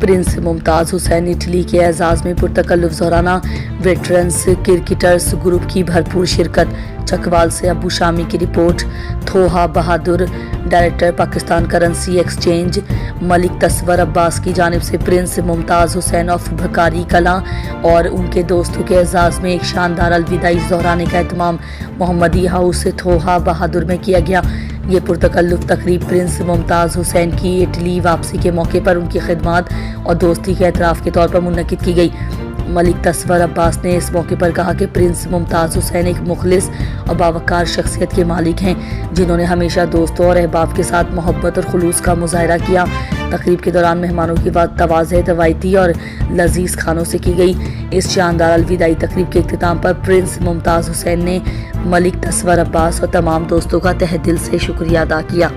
Prince Mumtaz Hussain Italy के एजाज़ में पुरतकल्लुफ़ ज़ोराना वेटरन्स क्रिकेटर्स ग्रुप की भरपूर शिरकत। चकवाल से अबू शामी की रिपोर्ट। Thoha Bahadur, director Pakistan currency exchange, Malik Tasawar Abbas की जानिब से प्रिंस मुमताज़ हुसैन ऑफ भकारी कलां और उनके दोस्तों के एजाज़ में एक शानदार अलविदाई ज़ोराने का एहतमाम मोहम्मदी हाउस थोहा बहादुर में किया गया। ये पुरतकल्लुफ़ तकरीब प्रिंस मुमताज़ हुसैन की इटली वापसी के मौके पर उनकी खिदमत और दोस्ती के एतराफ़ के तौर पर मुनक़िद की गई। मलिक तस्वर अब्बास ने इस मौके पर कहा कि प्रिंस मुमताज़ हुसैन एक मुखलिस और बावकार शख्सियत के मालिक हैं, जिन्होंने हमेशा दोस्तों और अहबाब के साथ मोहब्बत और खुलूस का मुज़ाहरा किया। तकरीब के दौरान मेहमानों की तवाज़े रवायती और लजीज़ खानों से की गई। इस शानदार अलविदाई तकरीब के इख्तिताम पर प्रिंस मुमताज़ हुसैन ने मलिक तस्वर अब्बास और तमाम दोस्तों का तहे दिल से शुक्रिया अदा किया।